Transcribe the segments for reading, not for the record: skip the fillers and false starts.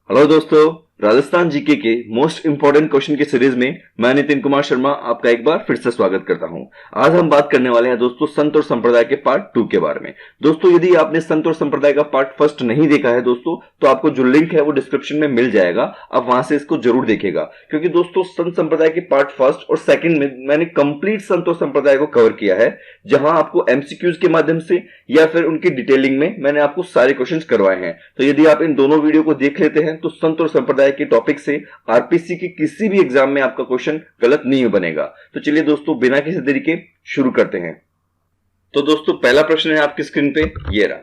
Hello दोस्तों, Rajasthan GK के most important question की सीरीज में मैं नितिन कुमार शर्मा आपका एक बार फिर से स्वागत करता हूं। आज हम बात करने वाले हैं दोस्तों संत और संप्रदाय के पार्ट 2 के बारे में। दोस्तों यदि आपने संत और संप्रदाय का पार्ट फर्स्ट नहीं देखा है दोस्तों, तो आपको जो लिंक है वो डिस्क्रिप्शन में मिल जाएगा, आप वहां से इसको जरूर देखिएगा। क्योंकि दोस्तों संत संप्रदाय के पार्ट फर्स्ट और सेकंड में मैंने कंप्लीट संत और संप्रदाय को कवर किया है, जहां आपको एमसीक्यूज के माध्यम से या फिर उनकी डिटेलिंग में मैंने आपको सारे क्वेश्चंस करवाए हैं। तो यदि आप इन दोनों वीडियो को देख लेते हैं तो संत और संप्रदाय के टॉपिक से आरपीसी के किसी भी एग्जाम में आपका क्वेश्चन गलत नहीं बनेगा। तो चलिए दोस्तों बिना किसी देरी के शुरू करते हैं। तो दोस्तों पहला प्रश्न है आपकी स्क्रीन पे, ये रहा।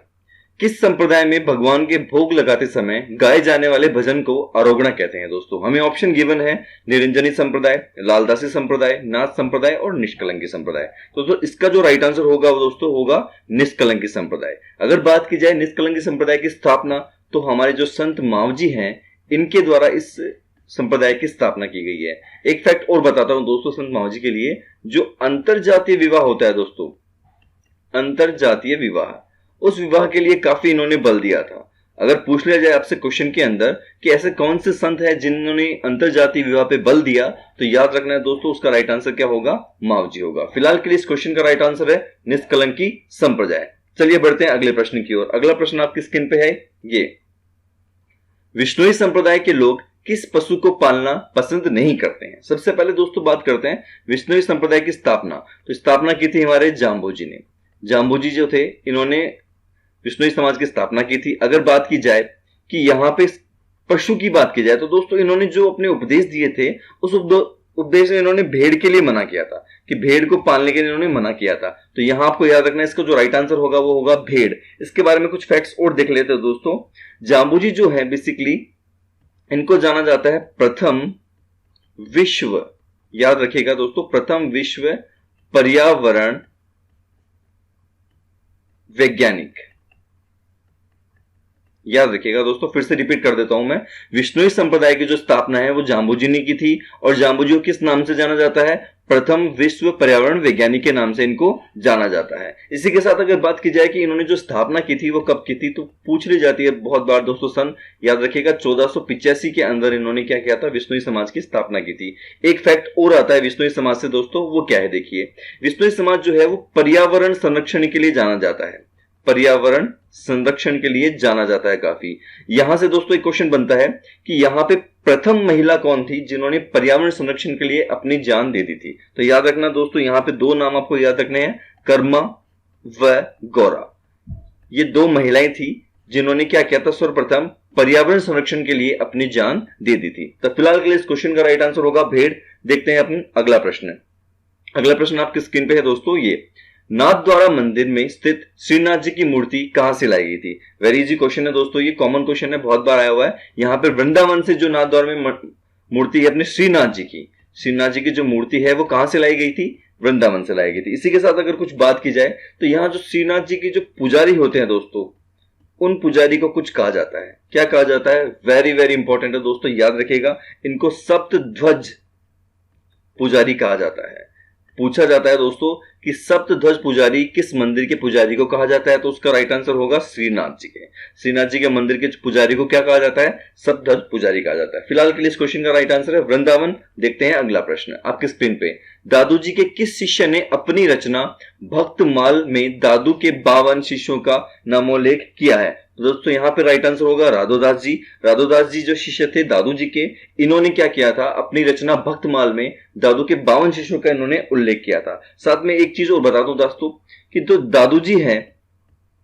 किस संप्रदाय में भगवान के भोग लगाते समय गाए जाने वाले भजन को आरोगणा कहते हैं? दोस्तों हमें ऑप्शन गिवन है निरंजनी संप्रदाय, लालदासी संप्रदाय, नाथ संप्रदाय और निष्कलंकी संप्रदाय। तो इसका जो राइट आंसर होगा वो दोस्तों होगा निष्कलंकी संप्रदाय। अगर बात की जाए निष्कलंकी संप्रदाय की स्थापना, तो हमारे जो संत मावजी हैं इनके द्वारा इस संप्रदाय की स्थापना की गई है। एक फैक्ट और बताता हूं दोस्तों संत मावजी के लिए, जो अंतरजातीय विवाह होता है दोस्तों, अंतरजातीय विवाह, उस विवाह के लिए काफी इन्होंने बल दिया था। अगर पूछ लिया जाए आपसे क्वेश्चन के अंदर कि ऐसे कौन से संत हैं जिन्होंने अंतरजातीय विवाह पे बल दिया, तो याद रखना है दोस्तों उसका राइट आंसर क्या होगा? मावजी होगा। फिलहाल के लिए इस क्वेश्चन का राइट आंसर है निष्कलंकी संप्रदाय। चलिए बढ़ते हैं अगले प्रश्न की ओर। अगला प्रश्न आपकी स्क्रीन पे है ये, विष्णुई संप्रदाय के लोग किस पशु को पालना पसंद नहीं करते हैं? सबसे पहले दोस्तों बात करते हैं विष्णुई संप्रदाय की स्थापना। तो स्थापना की थी हमारे जाम्बोजी ने। जाम्बोजी जो थे इन्होंने विष्णुई समाज की स्थापना की थी। अगर बात की जाए कि यहाँ पे पशु की बात की जाए, तो दोस्तों इन्होंने जो अपने उपदेश दिए थे उस उपदेश में इन्होंने भेड़ के लिए मना किया था, कि भेड़ को पालने के लिए इन्होंने मना किया था। तो यहां आपको याद रखना है इसका जो राइट आंसर होगा वो होगा भेड़। इसके बारे में कुछ फैक्ट्स और देख लेते हैं दोस्तों। जाम्बूजी जो है बेसिकली इनको जाना जाता है प्रथम विश्व, याद रखिएगा दोस्तों, प्रथम विश्व पर्यावरण वैज्ञानिक। याद रखिएगा दोस्तों, फिर से रिपीट कर देता हूं मैं। विष्णुई संप्रदाय की जो स्थापना है वो जाम्बूजी ने की थी, और जाम्बूजी को किस नाम से जाना जाता है? प्रथम विश्व पर्यावरण वैज्ञानिक के नाम से इनको जाना जाता है। इसी के साथ अगर बात की जाए कि इन्होंने जो स्थापना की थी वो कब की थी, तो पूछ ली जाती है बहुत बार दोस्तों। सन याद रखिएगा 1485 के अंदर इन्होंने क्या किया था? विष्णुई समाज की स्थापना की थी। एक फैक्ट और आता है विष्णुई समाज से दोस्तों, वो क्या है देखिए। विष्णुई समाज जो है वो पर्यावरण संरक्षण के लिए जाना जाता है, पर्यावरण संरक्षण के लिए जाना जाता है काफी। यहां से दोस्तों एक क्वेश्चन बनता है कि यहां पे प्रथम महिला कौन थी जिन्होंने पर्यावरण संरक्षण के लिए अपनी जान दे दी थी? तो याद रखना दोस्तों यहां पे दो नाम आपको याद रखने हैं, कर्मा व गौरा। ये दो महिलाएं थी जिन्होंने क्या किया था? सर्वप्रथम पर्यावरण संरक्षण के लिए अपनी जान दे दी थी। तो फिलहाल के लिए इस क्वेश्चन का राइट आंसर होगा भेड़। देखते हैं अपना अगला प्रश्न। अगला प्रश्न आपकी स्क्रीन पे है दोस्तों ये, नाथ द्वारा मंदिर में स्थित श्रीनाथ जी की मूर्ति कहां से लाई गई थी? वेरी इजी क्वेश्चन है दोस्तों, ये कॉमन क्वेश्चन है, बहुत बार आया हुआ है। यहाँ पे वृंदावन से जो नाथ द्वार में मूर्ति है अपने श्रीनाथ जी की जो मूर्ति है वो कहां से लाई गई थी? वृंदावन से लाई गई थी। इसी के साथ अगर कुछ बात की जाए तो यहाँ जो श्रीनाथ जी की जो पुजारी होते हैं दोस्तों, उन पुजारी को कुछ कहा जाता है। क्या कहा जाता है? वेरी वेरी इंपॉर्टेंट है दोस्तों, याद रखिएगा, इनको सप्तध्वज पुजारी कहा जाता है। पूछा जाता है दोस्तों कि सप्तध्वज पुजारी किस मंदिर के पुजारी को कहा जाता है? तो उसका राइट आंसर होगा श्रीनाथ जी के मंदिर के पुजारी को क्या कहा जाता है? सप्तध्वज पुजारी कहा जाता है। फिलहाल के लिए इस क्वेश्चन का राइट आंसर है वृंदावन। देखते हैं अगला प्रश्न आपके स्क्रीन पे, दादू जी के किस शिष्य ने अपनी रचना भक्तमाल में दादू के 52 शिष्यों का नामोल्लेख किया है? तो दोस्तों यहाँ पे राइट आंसर होगा राधोदास जी। राधोदास जी जो शिष्य थे दादू जी के, इन्होंने क्या किया था? अपनी रचना भक्तमाल में दादू के 52 शिष्यों का इन्होंने उल्लेख किया था। साथ में एक चीज और बता दो दोस्तों कि जो दादू जी हैं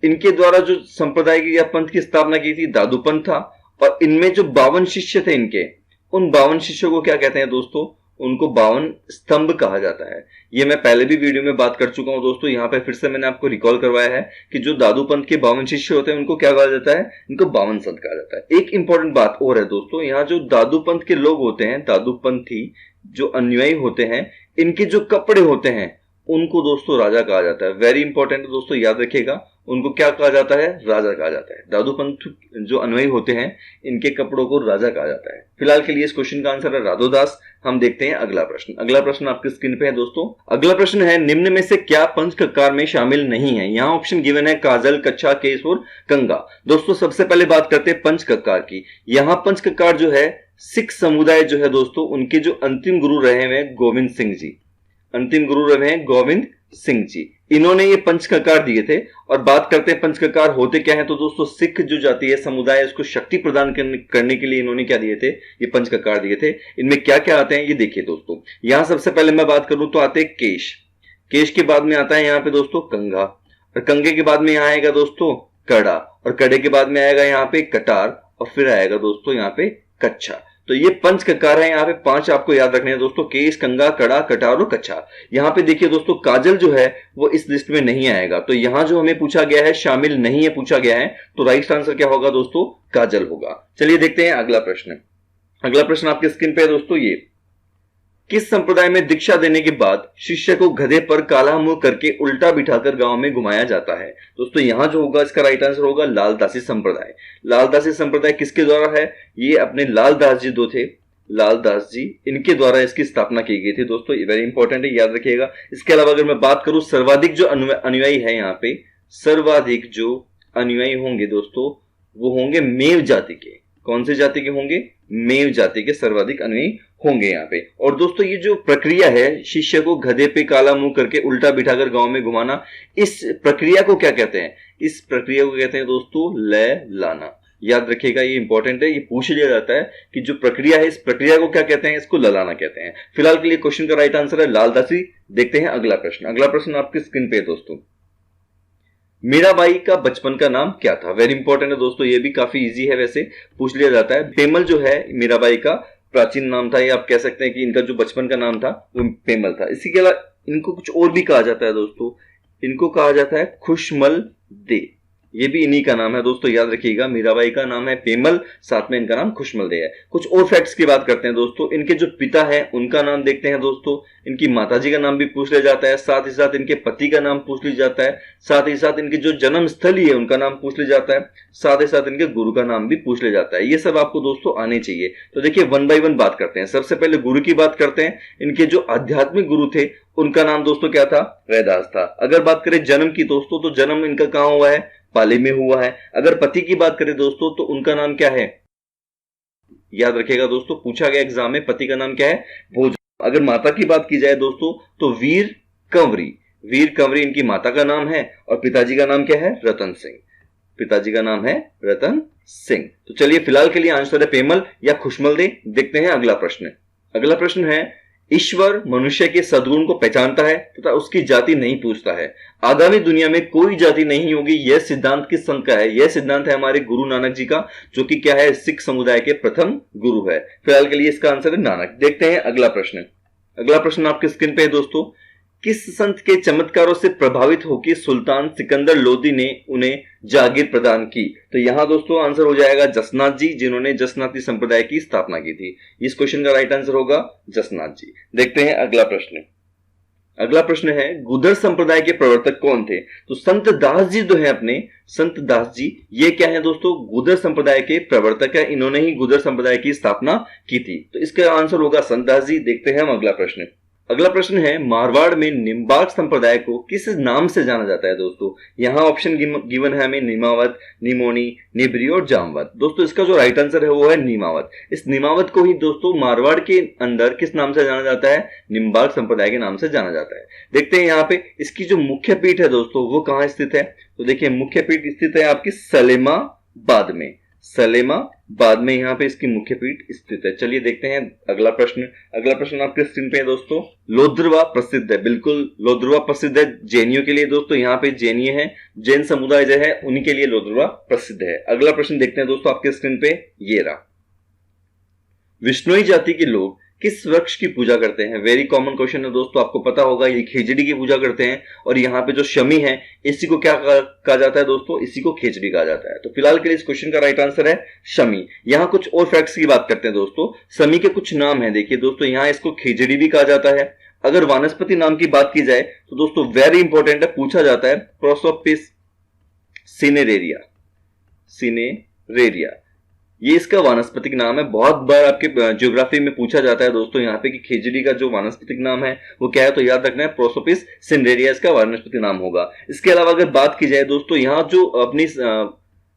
इनके द्वारा जो संप्रदाय की या पंथ की स्थापना की थी दादू पंथ था, और इनमें जो 52 शिष्य थे इनके, उन 52 शिष्यों को क्या कहते हैं दोस्तों? उनको 52 स्तंभ कहा जाता है। ये मैं पहले भी वीडियो में बात कर चुका हूं दोस्तों, यहाँ पे फिर से मैंने आपको रिकॉल करवाया है कि जो दादू पंथ के 52 शिष्य होते हैं उनको क्या कहा जाता है? इनको 52 संत कहा जाता है। एक इंपॉर्टेंट बात और है दोस्तों, यहाँ जो दादू पंथ के लोग होते हैं, दादू पंथी जो अनुयायी होते हैं, इनके जो कपड़े होते हैं उनको दोस्तों राजा कहा जाता है। वेरी इंपॉर्टेंट है दोस्तों, याद रखिएगा, उनको क्या कहा जाता है? राजा कहा जाता है। दादू पंथ जो अनुयायी होते हैं, इनके कपड़ों को राजा कहा जाता है। फिलहाल के लिए इस क्वेश्चन का आंसर है राधोदास। हम देखते हैं अगला प्रश्न। अगला प्रश्न आपकी स्क्रीन पे है दोस्तों। अगला प्रश्न है, निम्न में से क्या पंच ककार में शामिल नहीं है? यहाँ ऑप्शन गिवन है काजल, कच्छा, केस और कंगा। दोस्तों सबसे पहले बात करते हैं पंच ककार की। यहाँ पंच ककार जो है, सिख समुदाय जो है दोस्तों, उनके जो अंतिम गुरु रहे हैं गोविंद सिंह जी, अंतिम गुरु रहे हैं गोविंद सिंह जी, इन्होंने ये पंचककार दिए थे। और बात करते हैं पंचककार होते क्या है, तो दोस्तों सिख जो जाति है, समुदाय, उसको शक्ति प्रदान करने के लिए इन्होंने क्या दिए थे? ये पंचककार दिए थे। इनमें क्या क्या आते हैं ये देखिए दोस्तों। यहां सबसे पहले मैं बात करूं तो आते हैं केश, केश के बाद में आता है यहाँ पे दोस्तों कंघा, और कंघे के बाद में यहाँ आएगा दोस्तों कड़ा, और कड़े के बाद में आएगा यहाँ पे कटार, और फिर आएगा दोस्तों यहाँ पे कच्छा। तो ये पंच ककार है, यहाँ पे 5 आपको याद रखने हैं दोस्तों, केस, कंगा, कड़ा, कटार और कच्छा। यहाँ पे देखिए दोस्तों काजल जो है वो इस लिस्ट में नहीं आएगा। तो यहाँ जो हमें पूछा गया है शामिल नहीं है पूछा गया है, तो राइट आंसर क्या होगा दोस्तों? काजल होगा। चलिए देखते हैं अगला प्रश्न। अगला प्रश्न आपके स्क्रीन पे है दोस्तों ये, किस संप्रदाय में दीक्षा देने के बाद शिष्य को गधे पर काला मुंह करके उल्टा बिठाकर गांव में घुमाया जाता है? दोस्तों यहां जो होगा इसका राइट आंसर होगा लालदासी संप्रदाय। लालदासी संप्रदाय किसके द्वारा है? ये अपने लालदास जी दो थे, लालदास जी, इनके द्वारा इसकी स्थापना की गई थी दोस्तों। ये वेरी इंपॉर्टेंट है, याद रखिएगा। इसके अलावा अगर मैं बात करूं सर्वाधिक जो अनुयायी है, यहाँ पे सर्वाधिक जो अनुयायी होंगे दोस्तों वो होंगे मेव जाति के। कौन से जाति के होंगे? मेव जाति के सर्वाधिक अनुयायी होंगे यहाँ पे। और दोस्तों ये जो प्रक्रिया है शिष्य को गधे पे काला मुंह करके उल्टा बिठाकर गांव में घुमाना, इस प्रक्रिया को क्या कहते हैं? इस प्रक्रिया को कहते हैं दोस्तों लय लाना। याद रखिएगा, ये इंपॉर्टेंट है, ये पूछ लिया जाता है कि जो प्रक्रिया है इस प्रक्रिया को क्या कहते हैं? इसको ललाना कहते हैं। फिलहाल के लिए क्वेश्चन का राइट आंसर है लालदासी। देखते हैं अगला प्रश्न। अगला प्रश्न आपकी स्क्रीन पे है दोस्तों, मीराबाई का बचपन का नाम क्या था? वेरी इंपॉर्टेंट है दोस्तों, ये भी काफी इजी है, वैसे पूछ लिया जाता है। पेमल जो है मीराबाई का प्राचीन नाम था, या आप कह सकते हैं कि इनका जो बचपन का नाम था वो पेमल था। इसी के अलावा इनको कुछ और भी कहा जाता है दोस्तों, इनको कहा जाता है खुशमल दे, ये भी इन्हीं का नाम है दोस्तों, याद रखिएगा। मीराबाई का नाम है पेमल, साथ में इनका नाम खुशमल दे है। कुछ और फैक्ट्स की बात करते हैं दोस्तों। इनके जो पिता है उनका नाम देखते हैं दोस्तों, इनकी माताजी का नाम भी पूछ लिया जाता है, साथ ही साथ इनके पति का नाम पूछ लिया जाता है, साथ ही साथ इनके जो जन्म स्थली है उनका नाम पूछ लिया जाता है, साथ ही साथ इनके गुरु का नाम भी पूछ लिया जाता है। ये सब आपको दोस्तों आने चाहिए। तो देखिए वन बाय वन बात करते हैं। सबसे पहले गुरु की बात करते हैं। इनके जो आध्यात्मिक गुरु थे उनका नाम दोस्तों क्या था? रैदास था। अगर बात करें जन्म की दोस्तों, तो जन्म इनका कहां हुआ है? पाली में हुआ है। अगर पति की बात करें दोस्तों तो उनका नाम क्या है? याद रखिएगा दोस्तों, पूछा गया एग्जाम में, पति का नाम क्या है? भोज। अगर माता की बात की जाए दोस्तों तो वीर कंवरी, वीर कंवरी इनकी माता का नाम है, और पिताजी का नाम क्या है? रतन सिंह। पिताजी का नाम है रतन सिंह। तो चलिए फिलहाल के लिए आंसर है पेमल या खुशमल दे। देखते हैं अगला प्रश्न। अगला प्रश्न है, ईश्वर मनुष्य के सद्गुण को पहचानता है तथा उसकी जाति नहीं पूछता है। आगामी दुनिया में कोई जाति नहीं होगी, यह सिद्धांत किस संत का है? यह सिद्धांत है हमारे गुरु नानक जी का, जो कि क्या है? सिख समुदाय के प्रथम गुरु है। फिलहाल के लिए इसका आंसर है नानक। देखते हैं अगला प्रश्न। अगला प्रश्न आपके स्क्रीन पे है दोस्तों, किस संत के चमत्कारों से प्रभावित होकर सुल्तान सिकंदर लोदी ने उन्हें जागीर प्रदान की? तो यहां दोस्तों आंसर हो जाएगा जसनाथ जी, जिन्होंने जसनाती संप्रदाय की स्थापना की थी। इस क्वेश्चन का राइट आंसर होगा जसनाथ जी। देखते हैं अगला प्रश्न। अगला प्रश्न है, गुदर संप्रदाय के प्रवर्तक कौन थे? तो संत दास जी जो है अपने, संत दास जी, ये क्या है दोस्तों? गुदर संप्रदाय के प्रवर्तक है। इन्होंने ही गुदर संप्रदाय की स्थापना की थी। तो इसका आंसर होगा संत दास जी। देखते हैं हम अगला प्रश्न। अगला प्रश्न है, मारवाड़ में निम्बार्क संप्रदाय को किस नाम से जाना जाता है? दोस्तों यहां ऑप्शन गिवन है हमें, निमावत, निमोनी, निबरी और जामवत। दोस्तों इसका जो राइट आंसर है वो है निमावत। इस निमावत को ही दोस्तों मारवाड़ के अंदर किस नाम से जाना जाता है? निम्बार्क संप्रदाय के नाम से जाना जाता है। देखते हैं यहाँ पे इसकी जो मुख्य पीठ है दोस्तों वो कहाँ स्थित है? तो देखिए मुख्य पीठ स्थित है आपकी सलेमाबाद में। सलेमाबाद में यहाँ पे इसकी मुख्य पीठ स्थित है। चलिए देखते हैं अगला प्रश्न। अगला प्रश्न आपके स्क्रीन पे है दोस्तों, लोद्रवा प्रसिद्ध है। बिल्कुल लोद्रवा प्रसिद्ध है जैनियों के लिए दोस्तों। यहाँ पे जैनीय है, जैन समुदाय जो है उन्हीं के लिए लोद्रवा प्रसिद्ध है। अगला प्रश्न देखते हैं दोस्तों आपके स्क्रीन पे, ये रहा। विष्णुई जाति के लोग किस वृक्ष की पूजा करते हैं? वेरी कॉमन क्वेश्चन है दोस्तों, आपको पता होगा ये खेजड़ी की पूजा करते हैं। और यहाँ पे जो शमी है इसी को क्या कहा जाता है दोस्तों? इसी को खेजड़ी कहा जाता है। तो फिलहाल के लिए इस क्वेश्चन का राइट आंसर है शमी। यहाँ कुछ और फैक्ट्स की बात करते हैं दोस्तों। शमी के कुछ नाम है, देखिए दोस्तों, यहाँ इसको खेजड़ी भी कहा जाता है, अगर वानस्पति नाम की बात की जाए तो दोस्तों वेरी इंपॉर्टेंट है, पूछा जाता है प्रोसोपिस सिनेरेरिया। सिनेरेरिया ये इसका वानस्पतिक नाम है। बहुत बार आपके ज्योग्राफी में पूछा जाता है दोस्तों यहाँ पे कि खिचड़ी का जो वानस्पतिक नाम है वो क्या है, तो याद रखना है प्रोसोपिस सिनेरेरिया इसका वानस्पतिक नाम होगा। इसके अलावा अगर बात की जाए दोस्तों यहाँ जो अपनी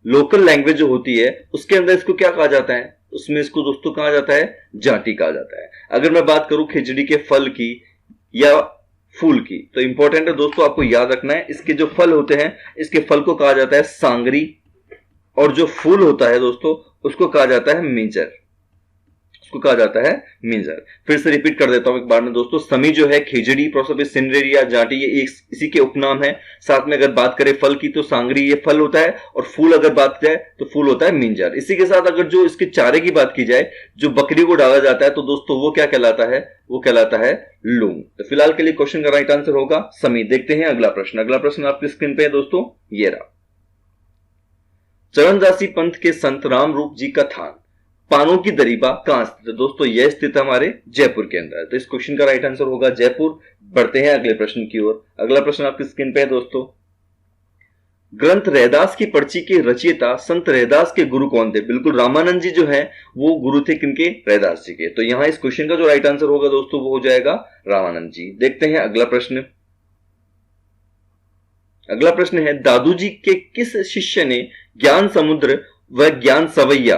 लोकल लैंग्वेज जो होती है उसके अंदर इसको क्या कहा जाता है, उसमें इसको दोस्तों कहा जाता है जाटी कहा जाता है। अगर मैं बात करूं खिचड़ी के फल की या फूल की तो इंपॉर्टेंट है दोस्तों, आपको याद रखना है इसके जो फल होते हैं इसके फल को कहा जाता है सांगरी, और जो फूल होता है दोस्तों उसको कहा जाता है मिंजर, उसको कहा जाता है मिंजर। फिर से रिपीट कर देता हूं एक बार में दोस्तों, समी जो है खिचड़ी, प्रोसोपिस सिनेरेरिया, जाटी ये एक इसी के उपनाम है। साथ में अगर बात करें फल की तो सांगरी ये फल होता है, और फूल अगर बात की जाए तो फूल होता है मिंजर। इसी के साथ अगर जो इसके चारे की बात की जाए, जो बकरी को डाला जाता है तो दोस्तों वो क्या कहलाता है, वो कहलाता है लूम। तो फिलहाल के लिए क्वेश्चन का राइट आंसर होगा समी। देखते हैं अगला प्रश्न। अगला प्रश्न आपकी स्क्रीन पे है दोस्तों, ये रहा। चरणदासी पंथ के संत राम रूप जी का थान पानों की दरीबा कहां स्थित है? दोस्तों यह स्थित है हमारे जयपुर के अंदर। तो इस क्वेश्चन का राइट आंसर होगा जयपुर। बढ़ते हैं अगले प्रश्न की ओर। अगला प्रश्न आपकी स्क्रीन पे है दोस्तों, ग्रंथ रैदास की पर्ची के रचयिता संत रैदास के गुरु कौन थे? बिल्कुल रामानंद जी जो है वो गुरु थे किनके? रैदास जी के। तो यहां इस क्वेश्चन का जो राइट आंसर होगा दोस्तों वो हो जाएगा रामानंद जी। देखते हैं अगला प्रश्न। अगला प्रश्न है, दादू जी के किस शिष्य ने ज्ञान समुद्र व ज्ञान सवैया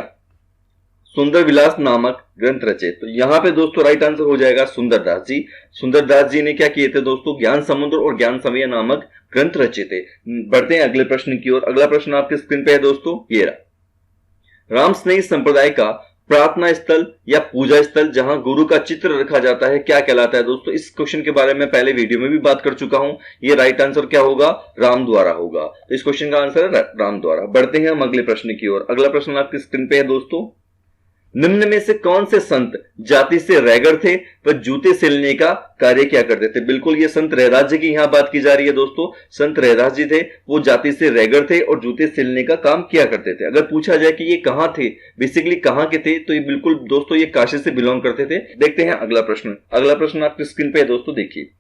सुंदर विलास नामक ग्रंथ रचे? तो यहां पे दोस्तों राइट आंसर हो जाएगा सुंदरदास जी। सुंदरदास जी ने क्या किए थे दोस्तों? ज्ञान समुद्र और ज्ञान सवैया नामक ग्रंथ रचे थे। बढ़ते हैं अगले प्रश्न की ओर। अगला प्रश्न आपके स्क्रीन पे है दोस्तों, ये रहा। राम स्नेही संप्रदाय का प्रार्थना स्थल या पूजा स्थल जहां गुरु का चित्र रखा जाता है क्या कहलाता है? दोस्तों इस क्वेश्चन के बारे में पहले वीडियो में भी बात कर चुका हूं। ये राइट आंसर क्या होगा? रामद्वारा होगा। तो इस क्वेश्चन का आंसर है रामद्वारा। बढ़ते हैं हम अगले प्रश्न की ओर। अगला प्रश्न आपकी स्क्रीन पे है दोस्तों, निम्न में से कौन से संत जाति से रैगर थे व जूते सिलने का कार्य क्या करते थे? बिल्कुल ये संत रैदास जी की यहां बात की जा रही है दोस्तों। संत रैदास जी थे, वो जाति से रैगर थे और जूते सिलने का काम किया करते थे। अगर पूछा जाए कि ये कहां थे, बेसिकली कहां के थे, तो ये बिल्कुल दोस्तों ये काशी से बिलोंग करते थे। देखते हैं अगला प्रश्न। अगला प्रश्न आपकी स्क्रीन पे है दोस्तों, देखिए।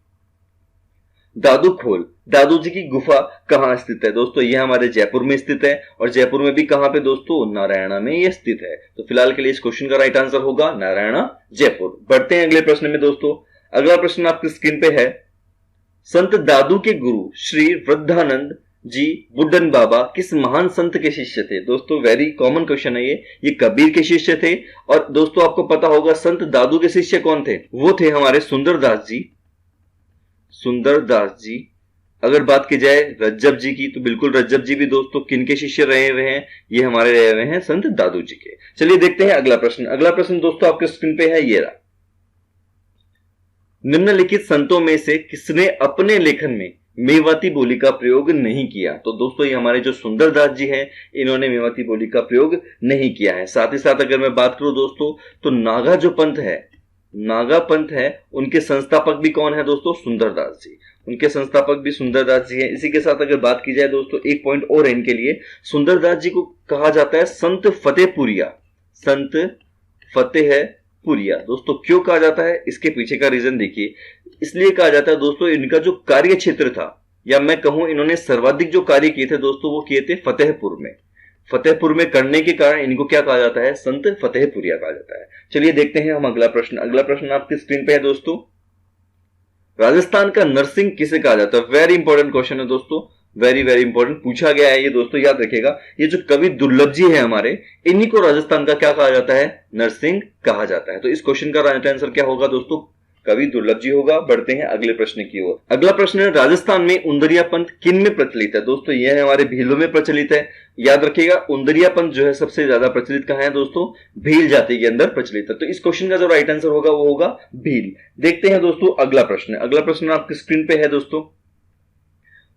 दादू खोल दादू जी की गुफा कहां स्थित है? दोस्तों यह हमारे जयपुर में स्थित है, और जयपुर में भी कहां पे दोस्तों? नारायणा में यह स्थित है। तो फिलहाल के लिए इस क्वेश्चन का राइट आंसर होगा नारायणा जयपुर। बढ़ते हैं अगले प्रश्न में दोस्तों। अगला प्रश्न आपकी स्क्रीन पे है, संत दादू के गुरु श्री वृद्धानंद जी बुड्ढन बाबा किस महान संत के शिष्य थे? दोस्तों वेरी कॉमन क्वेश्चन है ये कबीर के शिष्य थे। और दोस्तों आपको पता होगा संत दादू के शिष्य कौन थे? वो थे हमारे सुंदरदास जी। सुंदरदास जी। अगर बात की जाए रज्जब जी की तो बिल्कुल रज्जब जी भी दोस्तों किनके शिष्य रहे हुए हैं? ये हमारे रहे हुए हैं संत दादू जी के। चलिए देखते हैं अगला प्रश्न। अगला प्रश्न दोस्तों आपके स्क्रीन पे है, ये रहा। निम्नलिखित संतों में से किसने अपने लेखन में मेवाती बोली का प्रयोग नहीं किया? तो दोस्तों ये हमारे जो सुंदरदास जी हैं इन्होंने मेवाती बोली का प्रयोग नहीं किया है। साथ ही साथ अगर मैं बात करूं दोस्तों तो नागा जो पंथ है, नागा पंथ है, उनके संस्थापक भी कौन है दोस्तों? सुंदरदास जी। उनके संस्थापक भी सुंदरदास जी हैं। इसी के साथ अगर बात की जाए दोस्तों एक पॉइंट और इनके लिए, सुंदरदास जी को कहा जाता है संत फतेहपुरिया। संत फतेहपुरिया दोस्तों क्यों कहा जाता है? इसके पीछे का रीजन देखिए। इसलिए कहा जाता है दोस्तों इनका जो कार्य क्षेत्र था, या मैं कहूं इन्होंने सर्वाधिक जो कार्य किए थे दोस्तों वो किए थे फतेहपुर में। फतेहपुर में करने के कारण इनको क्या कहा जाता है? संत फतेहपुरिया कहा जाता है। चलिए देखते हैं हम अगला प्रश्न। अगला प्रश्न आपकी स्क्रीन पे है दोस्तों, राजस्थान का नरसिंह किसे कहा जाता है? वेरी इंपॉर्टेंट क्वेश्चन है दोस्तों, वेरी वेरी इंपॉर्टेंट पूछा गया है ये दोस्तों, याद रखिएगा। ये जो कवि दुर्लभ जी है हमारे, इन्हीं को राजस्थान का क्या कहा जाता है? नरसिंह कहा जाता है। तो इस क्वेश्चन का राइट आंसर क्या होगा दोस्तों? कवि दुर्लभ जी होगा। बढ़ते हैं अगले प्रश्न की ओर। अगला प्रश्न है, राजस्थान में उंदरिया पंथ किन में प्रचलित है? दोस्तों यह है हमारे भीलों में प्रचलित है। याद रखिएगा उंदरिया पंथ जो है सबसे ज्यादा प्रचलित कहां है दोस्तों? भील जाति के अंदर प्रचलित है। तो इस क्वेश्चन का जो राइट आंसर होगा वो होगा भील। देखते हैं दोस्तों अगला प्रश्न। अगला प्रश्न आपकी स्क्रीन पे है दोस्तों,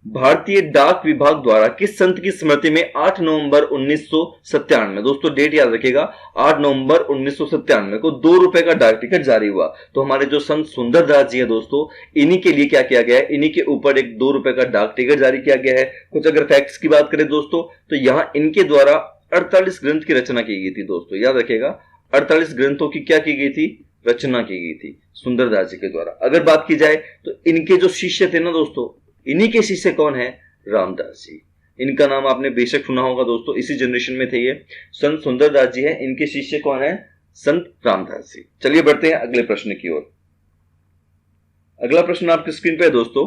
भारतीय डाक विभाग द्वारा किस संत की स्मृति में 8 नवंबर 1997, दोस्तों डेट याद रखिएगा, 8 नवंबर 1997 को 2 रुपए का डाक टिकट जारी हुआ। तो हमारे जो संत सुंदरदास जी है दोस्तों, इन्हीं के लिए क्या किया गया है? इन्हीं के ऊपर एक 2 रुपए का डाक टिकट जारी किया गया है। कुछ अगर फैक्ट्स की बात करें दोस्तों तो यहां इनके द्वारा 48 ग्रंथ की रचना की गई थी दोस्तों, याद रखिएगा 48 ग्रंथों की क्या की गई थी? रचना की गई थी सुंदरदास जी के द्वारा। अगर बात की जाए तो इनके जो शिष्य थे ना दोस्तों, इन्हीं के शिष्य कौन है? रामदास जी। इनका नाम आपने बेशक सुना होगा दोस्तों, इसी जनरेशन में थे ये। संत सुंदरदास जी है, इनके शिष्य कौन है? संत रामदास जी। चलिए बढ़ते हैं अगले प्रश्न की ओर। अगला प्रश्न आपकी स्क्रीन पे है दोस्तों।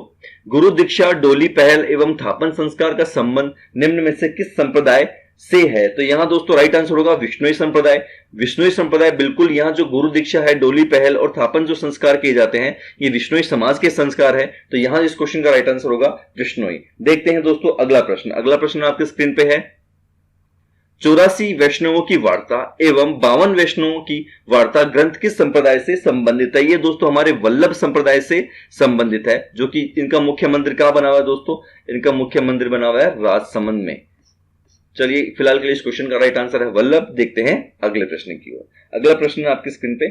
गुरु दीक्षा, डोली पहल एवं थापन संस्कार का संबंध निम्न में से किस संप्रदाय से है? तो यहां दोस्तों राइट आंसर होगा विश्नोई संप्रदाय। विश्नोई संप्रदाय बिल्कुल, यहां जो गुरु दीक्षा है, डोली पहल और थापन जो संस्कार किए जाते हैं, ये विश्नोई समाज के संस्कार है। तो यहां इस क्वेश्चन का राइट आंसर होगा विश्नोई। देखते हैं दोस्तों अगला प्रश्न। अगला प्रश्न आपके स्क्रीन पे है। 84 वैष्णवों की वार्ता एवं 52 वैष्णवों की वार्ता ग्रंथ किस संप्रदाय से संबंधित है? ये दोस्तों हमारे वल्लभ संप्रदाय से संबंधित है, जो कि इनका मुख्य मंदिर कहां बना हुआ है दोस्तों? इनका मुख्य मंदिर बना हुआ है राजसमंद में। चलिए फिलहाल के लिए इस क्वेश्चन का राइट आंसर है वल्लभ। देखते हैं अगले प्रश्न की ओर। अगला प्रश्न आपकी स्क्रीन पे।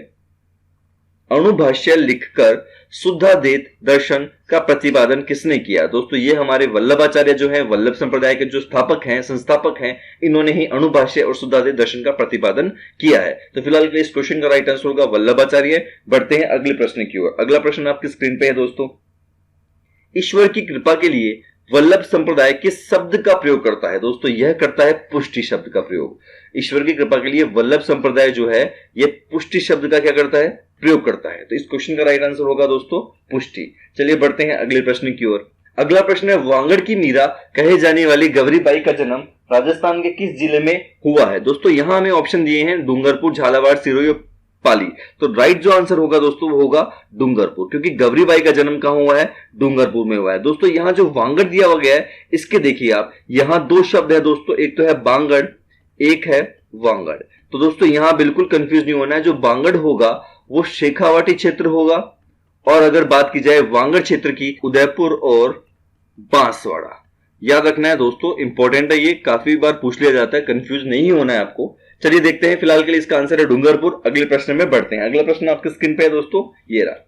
अणुभाष्य लिखकर शुद्धाद्वैत दर्शन का प्रतिपादन किसने किया? दोस्तों ये हमारे वल्लभाचार्य जो है, वल्लभ संप्रदाय के जो स्थापक हैं, संस्थापक हैं, इन्होंने ही अणुभाष्य और शुद्धाद्वैत दर्शन का प्रतिपादन किया है। तो फिलहाल के लिए इस क्वेश्चन का राइट आंसर होगा वल्लभाचार्य। बढ़ते हैं अगले प्रश्न की ओर। अगला प्रश्न आपकी स्क्रीन पे है दोस्तों। ईश्वर की कृपा के लिए वल्लभ संप्रदाय किस शब्द का प्रयोग करता है? दोस्तों यह करता है पुष्टि शब्द का प्रयोग। ईश्वर की कृपा के लिए वल्लभ संप्रदाय जो है, यह पुष्टि शब्द का क्या करता है? प्रयोग करता है। तो इस क्वेश्चन का राइट आंसर होगा दोस्तों पुष्टि। चलिए बढ़ते हैं अगले प्रश्न की ओर। अगला प्रश्न है, वांगड़ की मीरा कहे जाने वाली गौरीबाई का जन्म राजस्थान के किस जिले में हुआ है? दोस्तों यहां हमें ऑप्शन दिए हैं डूंगरपुर, झालावाड़, सिरोही, पाली। तो राइट जो आंसर होगा दोस्तों वो होगा डूंगरपुर, क्योंकि गौरीबाई का जन्म कहां हुआ है? डूंगरपुर में हुआ है। दोस्तों यहां जो वांगड़ दिया हुआ गया है, इसके देखिए आप, यहां दो शब्द है दोस्तों, एक तो है बांगड़, एक है वांगड़। तो दोस्तों यहां बिल्कुल कंफ्यूज नहीं होना है। जो बांगड़ होगा वो शेखावाटी क्षेत्र होगा, और अगर बात की जाए वांगड़ क्षेत्र की, उदयपुर और बांसवाड़ा। याद रखना है दोस्तों, इंपॉर्टेंट है ये, काफी बार पूछ लिया जाता है, कंफ्यूज नहीं होना है आपको। चलिए देखते हैं, फिलहाल के लिए इसका आंसर है डूंगरपुर। अगले प्रश्न में बढ़ते हैं। अगला प्रश्न आपकी स्क्रीन पे है दोस्तों, ये रहा।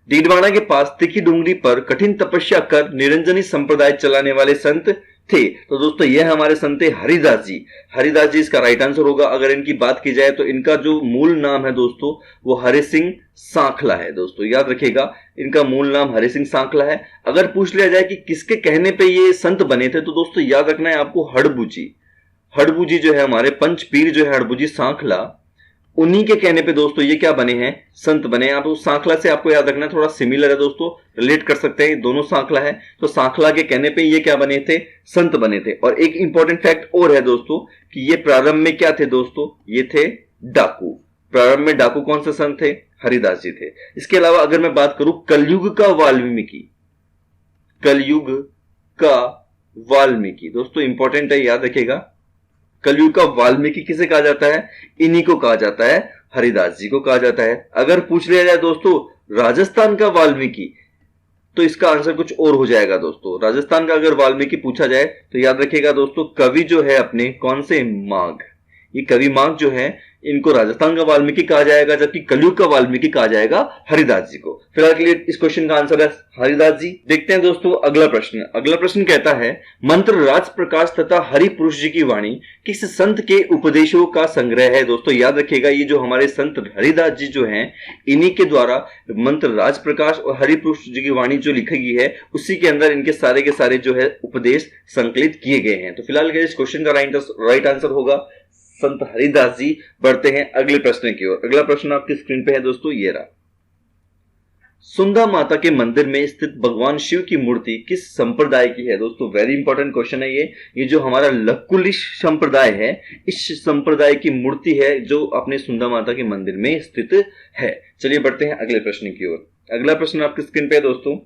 डीडवाना के पास तिखी डूंगरी पर कठिन तपस्या कर निरंजनी संप्रदाय चलाने वाले संत थे। तो दोस्तों यह हमारे संत थे हरिदास जी। हरिदास जी इसका राइट आंसर होगा। अगर इनकी बात की जाए तो इनका जो मूल नाम है दोस्तों वो हरि सिंह सांखला है। दोस्तों याद रखिएगा, इनका मूल नाम हरि सिंह सांखला है। अगर पूछ लिया जाए कि किसके कहने पे ये संत बने थे, तो दोस्तों याद रखना है आपको हड़बूजी। हड़बूजी जो है हमारे पंच पीर जो है हड़बूजी सांखला, उन्हीं के कहने पे दोस्तों ये क्या बने हैं? संत बने। आप उस सांखला से आपको याद रखना थोड़ा सिमिलर है दोस्तों, रिलेट कर सकते हैं, दोनों सांखला है। तो सांखला के कहने पे ये क्या बने थे? संत बने थे। और एक इंपॉर्टेंट फैक्ट और है दोस्तों कि ये प्रारंभ में क्या थे दोस्तों? ये थे डाकू। प्रारंभ में डाकू कौन से संत थे? हरिदास जी थे। इसके अलावा अगर मैं बात करूं कलयुग का वाल्मीकि, कलयुग का वाल्मीकि दोस्तों इंपॉर्टेंट है, याद रखिएगा। कलयुग का वाल्मीकि किसे कहा जाता है? इन्हीं को कहा जाता है, हरिदास जी को कहा जाता है। अगर पूछ लिया जाए दोस्तों राजस्थान का वाल्मीकि, तो इसका आंसर कुछ और हो जाएगा दोस्तों। राजस्थान का अगर वाल्मीकि पूछा जाए तो याद रखिएगा दोस्तों, कवि जो है अपने कौन से? माघ। ये कवि माघ जो है, इनको राजस्थान का वाल्मीकि कहा जाएगा, जबकि कलयुग का वाल्मीकि कहा जाएगा हरिदास जी को। फिलहाल के लिए इस क्वेश्चन का आंसर है हरिदास जी। देखते हैं दोस्तों अगला प्रश्न। अगला प्रश्न कहता है, मंत्र राज प्रकाश तथा हरि पुरुष जी की वाणी किस संत के उपदेशों का संग्रह है? दोस्तों याद रखिएगा, ये जो हमारे संत हरिदास जी जो हैं, इन्हीं के द्वारा मंत्र राज प्रकाश और हरि पुरुष जी की वाणी जो लिखी गई है, उसी के अंदर इनके सारे के सारे जो है उपदेश संकलित किए गए हैं। तो फिलहाल के इस क्वेश्चन का राइट आंसर होगा संत हरिदास जी। बढ़ते हैं अगले प्रश्न की ओर। अगला प्रश्न आपकी स्क्रीन पे है दोस्तों, ये रहा। सुंदा माता के मंदिर में स्थित भगवान शिव की मूर्ति किस संप्रदाय की है? दोस्तों वेरी इंपॉर्टेंट क्वेश्चन है ये जो हमारा लकुलिश संप्रदाय है, इस संप्रदाय की मूर्ति है जो अपने सुंदा माता के मंदिर में स्थित है। चलिए बढ़ते हैं अगले प्रश्न की ओर। अगला प्रश्न आपकी स्क्रीन पे है दोस्तों,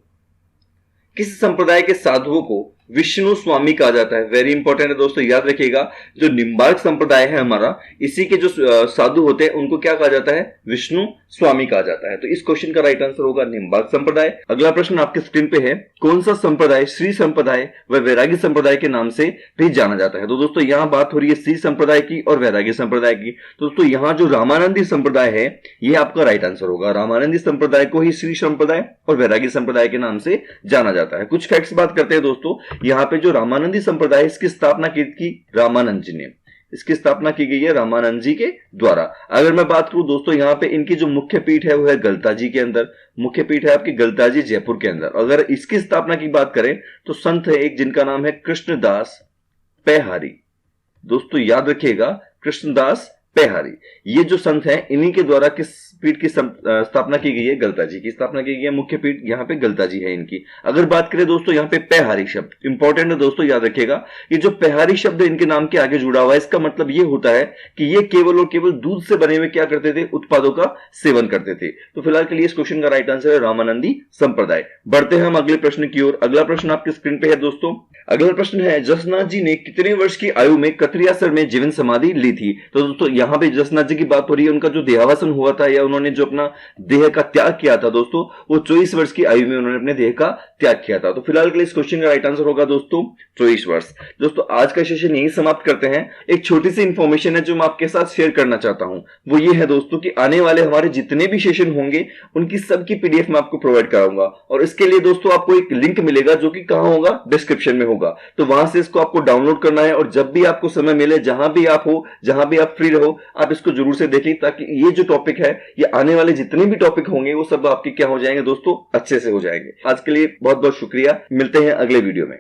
किस संप्रदाय के साधुओं को विष्णु स्वामी कहा जाता है? वेरी इंपॉर्टेंट है दोस्तों, याद रखिएगा। जो निम्बार्क संप्रदाय है हमारा, इसी के जो साधु होते हैं उनको क्या कहा जाता है? विष्णु स्वामी कहा जाता है। तो इस क्वेश्चन का राइट आंसर होगा निम्बार्क संप्रदाय। अगला प्रश्न आपके स्क्रीन पे है, कौन सा संप्रदाय श्री संप्रदाय व वैरागी संप्रदाय के नाम से भी जाना जाता है? तो दोस्तों यहाँ बात हो रही है श्री संप्रदाय की और वैरागी संप्रदाय की। तो दोस्तों यहाँ जो रामानंदी संप्रदाय है, ये आपका राइट आंसर होगा। रामानंदी संप्रदाय को ही श्री संप्रदाय और वैरागी संप्रदाय के नाम से जाना जाता है। कुछ फैक्ट्स बात करते हैं दोस्तों। यहाँ पे जो रामानंदी संप्रदाय, इसकी स्थापना की थी रामानंद जी ने। इसकी स्थापना की गई है रामानंद जी के द्वारा। अगर मैं बात करूं दोस्तों, यहाँ पे इनकी जो मुख्य पीठ है वो है गलताजी के अंदर, मुख्य पीठ है आपकी गलताजी जयपुर के अंदर। अगर इसकी स्थापना की बात करें तो संत है एक जिनका नाम है कृष्णदास पैहारी। दोस्तों याद रखिएगा, कृष्णदास पैहारी, ये जो संत हैं इन्हीं के द्वारा किस पीठ की स्थापना की गई है? गलताजी की स्थापना की गई है। मुख्य पीठ यहाँ पे गलताजी है इनकी। अगर बात करें दोस्तों यहाँ पे पैहारी शब्द इंपॉर्टेंट है दोस्तों, याद रखिएगा। ये जो पैहारी शब्द इनके नाम के आगे जुड़ा हुआ है, इसका मतलब ये होता है कि ये केवल और केवल दूध से बने हुए क्या करते थे? उत्पादों का सेवन करते थे। तो फिलहाल के लिए इस क्वेश्चन का राइट आंसर है रामानंदी संप्रदाय। बढ़ते हैं हम अगले प्रश्न की ओर। अगला प्रश्न आपके स्क्रीन पे है दोस्तों। अगला प्रश्न है, जसनाथ जी ने कितने वर्ष की आयु में कतरियासर में जीवन समाधि ली थी? तो दोस्तों यहाँ पे जसनाथ जी की बात हो रही है, उनका जो देहावसन हुआ था या उन्होंने जो अपना देह का त्याग किया था दोस्तों, वो 24 वर्ष की आयु में उन्होंने अपने देह का त्याग किया था। तो फिलहाल के लिए इस क्वेश्चन का राइट आंसर होगा दोस्तों 24 वर्ष। दोस्तों आज का सेशन यही समाप्त करते हैं। एक छोटी सी इंफॉर्मेशन है जो मैं आपके साथ शेयर करना चाहता हूं, वो ये है दोस्तों कि आने वाले हमारे जितने भी सेशन होंगे उनकी सबकी पीडीएफ मैं आपको प्रोवाइड कराऊंगा, और इसके लिए दोस्तों आपको एक लिंक मिलेगा जो कि कहां होगा? डिस्क्रिप्शन में होगा। तो वहां से इसको आपको डाउनलोड करना है, और जब भी आपको समय मिले, जहां भी आप हो, जहां भी आप फ्री रहो, आप इसको जरूर से देखें, ताकि ये जो टॉपिक है, ये आने वाले जितने भी टॉपिक होंगे वो सब आपके क्या हो जाएंगे दोस्तों? अच्छे से हो जाएंगे। आज के लिए बहुत बहुत शुक्रिया, मिलते हैं अगले वीडियो में।